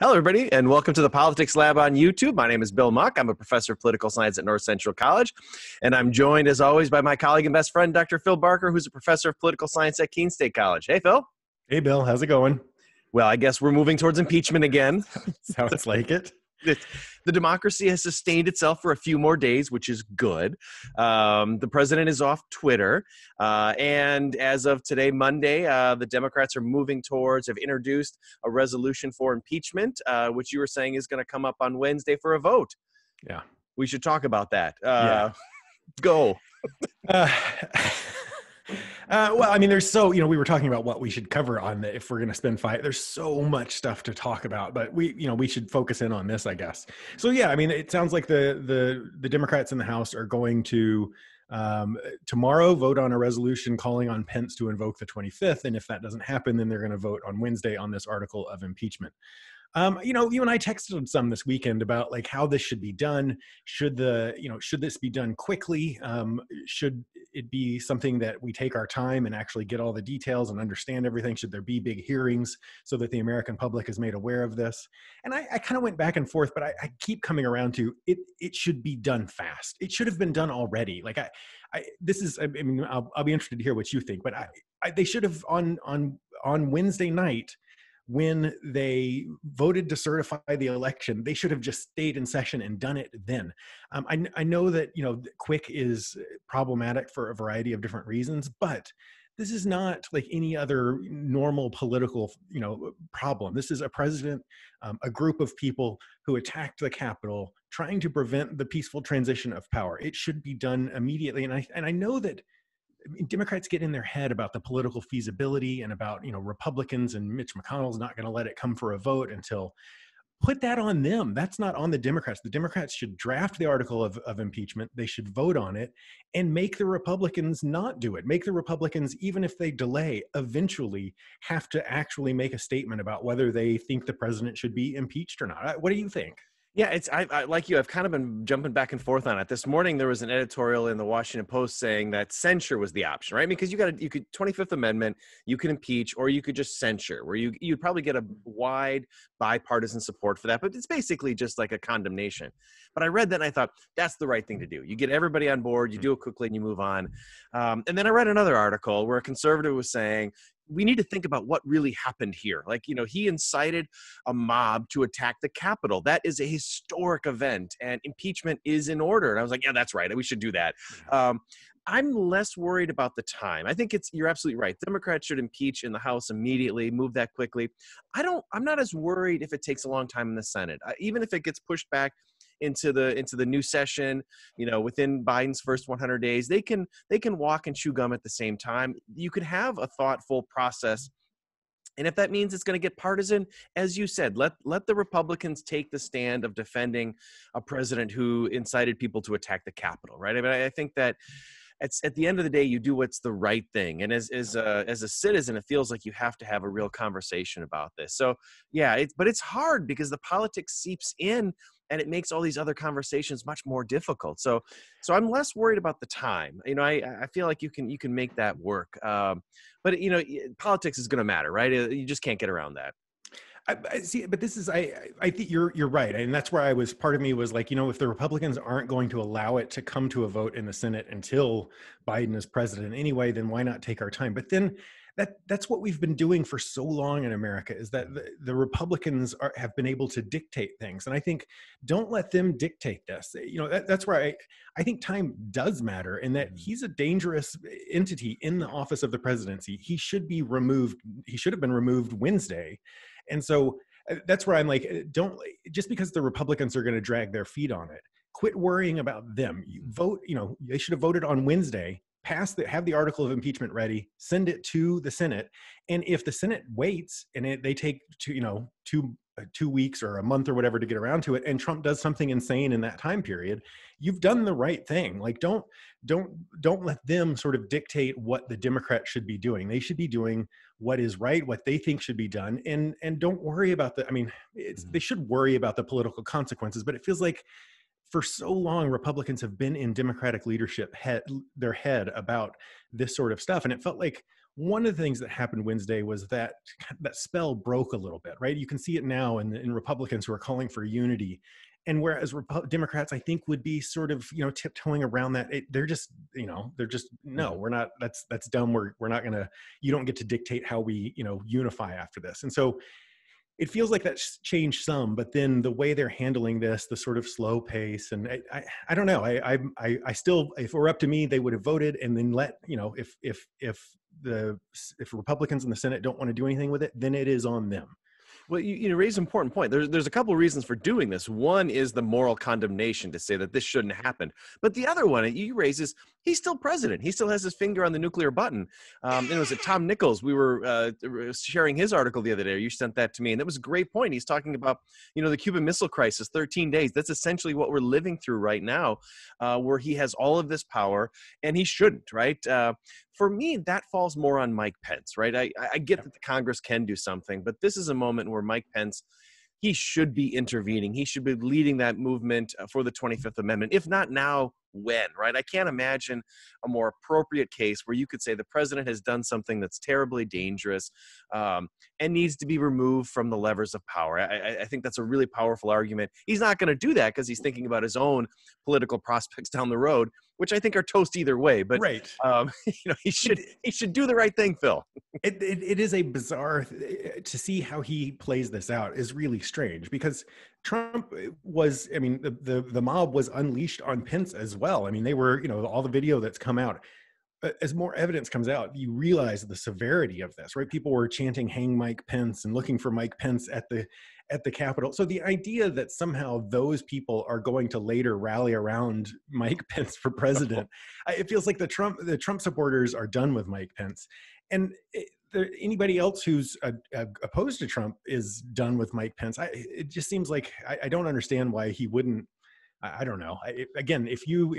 Hello, everybody, and welcome to the Politics Lab on YouTube. My name is Bill Muck. I'm a professor of political science at North Central College, and I'm joined, as always, by my colleague and best friend, Dr. Phil Barker, who's a professor of political science at Keene State College. Hey, Phil. Hey, Bill. How's it going? Well, I guess we're moving towards impeachment again. Sounds like it. The democracy has sustained itself for a few more days, which is good. The president is off Twitter. And as of today, Monday, the Democrats are moving towards, have introduced a resolution for impeachment, which you were saying is going to come up on Wednesday for a vote. Yeah. We should talk about that. Yeah. Go. Well, I mean, we were talking about what we should cover on if we're going to spend five. There's so much stuff to talk about, but we should focus in on this, I guess. So yeah, I mean, it sounds like the Democrats in the House are going to tomorrow vote on a resolution calling on Pence to invoke the 25th, and if that doesn't happen, then they're going to vote on Wednesday on this article of impeachment. You and I texted some this weekend about like how this should be done. Should this be done quickly? Should it be something that we take our time and actually get all the details and understand everything? Should there be big hearings so that the American public is made aware of this? And I kind of went back and forth, but I keep coming around to it. It should be done fast. It should have been done already. Like I'll be interested to hear what you think, but they should have on Wednesday night, when they voted to certify the election, they should have just stayed in session and done it then. I know that, quick is problematic for a variety of different reasons, but this is not like any other normal political, problem. This is a president, a group of people who attacked the Capitol, trying to prevent the peaceful transition of power. It should be done immediately. And I know that Democrats get in their head about the political feasibility and about, Republicans and Mitch McConnell's not going to let it come for a vote until. Put that on them. That's not on the Democrats. The Democrats should draft the article of impeachment. They should vote on it and make the Republicans not do it. Make the Republicans, even if they delay, eventually have to actually make a statement about whether they think the president should be impeached or not. What do you think? Yeah, I like you. I've kind of been jumping back and forth on it. This morning, there was an editorial in the Washington Post saying that censure was the option, right? Because you could 25th Amendment, you can impeach, or you could just censure, where you'd probably get a wide bipartisan support for that. But it's basically just like a condemnation. But I read that and I thought that's the right thing to do. You get everybody on board, you do it quickly, and you move on. And then I read another article where a conservative was saying, we need to think about what really happened here. Like, he incited a mob to attack the Capitol. That is a historic event, and impeachment is in order. And I was like, yeah, that's right. We should do that. I'm less worried about the time. I think you're absolutely right. Democrats should impeach in the House immediately, move that quickly. I'm not as worried if it takes a long time in the Senate. Even if it gets pushed back into the new session, within Biden's first 100 days, they can walk and chew gum at the same time. You could have a thoughtful process. And if that means it's going to get partisan, as you said, let the Republicans take the stand of defending a president who incited people to attack the Capitol, right? I mean, I think that at the end of the day, you do what's the right thing. And as a citizen, it feels like you have to have a real conversation about this. So yeah, but it's hard because the politics seeps in and it makes all these other conversations much more difficult. So I'm less worried about the time. I feel like you can make that work. But politics is going to matter, right? You just can't get around that. I see, but this is, I think you're right. And that's where part of me was like, if the Republicans aren't going to allow it to come to a vote in the Senate until Biden is president anyway, then why not take our time? But then that's what we've been doing for so long in America, is that the Republicans have been able to dictate things. And I think, don't let them dictate this. That's where I think time does matter, and that he's a dangerous entity in the office of the presidency. He should be removed. He should have been removed Wednesday. And so that's where I'm like, don't, just because the Republicans are going to drag their feet on it, quit worrying about them. You vote, they should have voted on Wednesday, have the article of impeachment ready, send it to the Senate. And if the Senate waits and they take two weeks or a month or whatever to get around to it, and Trump does something insane in that time period, you've done the right thing. Like, don't let them sort of dictate what the Democrats should be doing. They should be doing what is right, what they think should be done, and don't worry about they should worry about the political consequences. But it feels like for so long, Republicans have been in Democratic leadership their head about this sort of stuff, and it felt like one of the things that happened Wednesday was that spell broke a little bit, right? You can see it now in Republicans who are calling for unity. And whereas Democrats, I think, would be sort of, tiptoeing around that, they're just, no, we're not, that's dumb. We're not going to, you don't get to dictate how we, unify after this. And so it feels like that's changed some, but then the way they're handling this, the sort of slow pace, and I don't know. I still, if it were up to me, they would have voted and then if Republicans in the Senate don't want to do anything with it, then it is on them. Well, you raise an important point. There's a couple of reasons for doing this. One is the moral condemnation to say that this shouldn't happen. But the other one you raise is he's still president. He still has his finger on the nuclear button. It was Tom Nichols. We were sharing his article the other day. You sent that to me, and that was a great point. He's talking about, the Cuban Missile Crisis, 13 days. That's essentially what we're living through right now, where he has all of this power, and he shouldn't, right? For me, that falls more on Mike Pence, right? I get that the Congress can do something, but this is a moment where Mike Pence, he should be intervening. He should be leading that movement for the 25th Amendment. If not now, when, right? I can't imagine a more appropriate case where you could say the president has done something that's terribly dangerous and needs to be removed from the levers of power. I think that's a really powerful argument. He's not going to do that because he's thinking about his own political prospects down the road, which I think are toast either way. But right. He should do the right thing, Phil. It is a bizarre to see how he plays this out is really strange, because Trump was, the mob was unleashed on Pence as well. I mean, they were, all the video that's come out. As more evidence comes out, you realize the severity of this, right? People were chanting "Hang Mike Pence" and looking for Mike Pence at the Capitol. So the idea that somehow those people are going to later rally around Mike Pence for president, it feels like the Trump supporters are done with Mike Pence, and anybody else who's opposed to Trump is done with Mike Pence. It just seems like I don't understand why he wouldn't. I don't know. Again, if you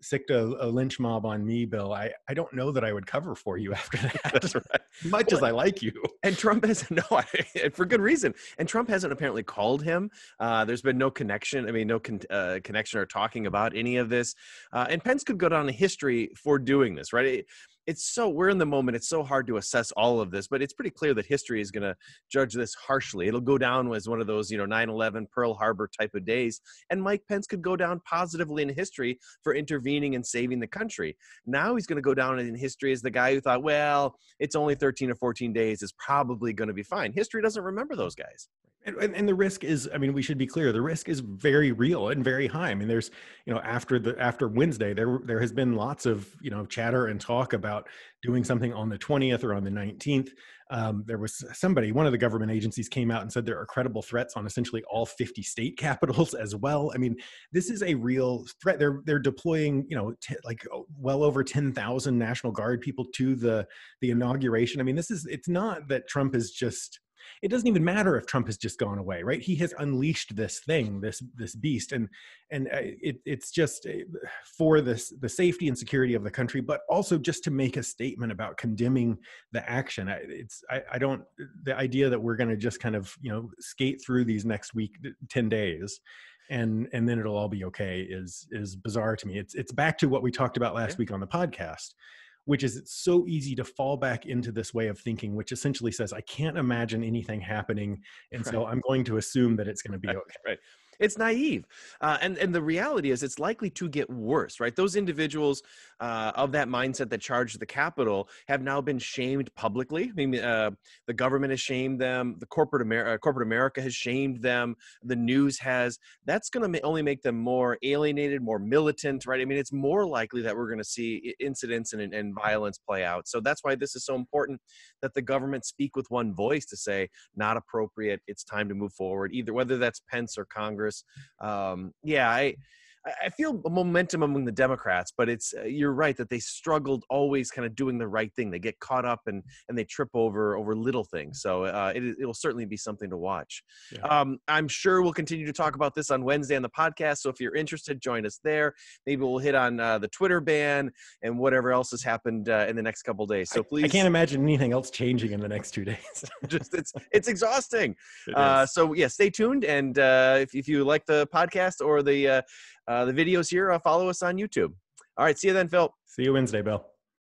sicked a lynch mob on me, Bill, I don't know that I would cover for you after that. That's right. Much as I like you. And Trump for good reason. And Trump hasn't apparently called him. There's been no connection. Connection or talking about any of this. And Pence could go down in history for doing this, right? We're in the moment. It's so hard to assess all of this, but it's pretty clear that history is going to judge this harshly. It'll go down as one of those, 9/11 Pearl Harbor type of days. And Mike Pence could go down positively in history for intervening and saving the country. Now he's going to go down in history as the guy who thought, well, it's only 13 or 14 days. It's probably going to be fine. History doesn't remember those guys. And the risk is, we should be clear, the risk is very real and very high. There's, after Wednesday, there has been lots of, chatter and talk about doing something on the 20th or on the 19th. There was one of the government agencies came out and said there are credible threats on essentially all 50 state capitals as well. This is a real threat. They're deploying, well over 10,000 National Guard people to the inauguration. It's not that Trump is just, it doesn't even matter if Trump has just gone away, right? He has unleashed this thing, this beast, and it's just for the safety and security of the country, but also just to make a statement about condemning the action. The idea that we're going to just kind of skate through these next week, 10 days, and then it'll all be okay is bizarre to me. It's back to what we talked about last week on the podcast, which is it's so easy to fall back into this way of thinking, which essentially says, I can't imagine anything happening. And so I'm going to assume that it's going to be okay. Right. It's naive. And the reality is it's likely to get worse, right? Those individuals of that mindset that charged the Capitol have now been shamed publicly. The government has shamed them. The corporate America has shamed them. The news has. That's going to only make them more alienated, more militant, right? It's more likely that we're going to see incidents and violence play out. So that's why this is so important that the government speak with one voice to say, not appropriate. It's time to move forward, whether that's Pence or Congress. I feel a momentum among the Democrats, but you're right that they struggled always kind of doing the right thing. They get caught up and they trip over little things. So it will certainly be something to watch. Yeah. I'm sure we'll continue to talk about this on Wednesday on the podcast. So if you're interested, join us there. Maybe we'll hit on the Twitter ban and whatever else has happened in the next couple of days. So please, I can't imagine anything else changing in the next 2 days. It's exhausting. So yeah, stay tuned. And if you like the podcast or the videos here, follow us on YouTube. All right. See you then, Phil. See you Wednesday, Bill.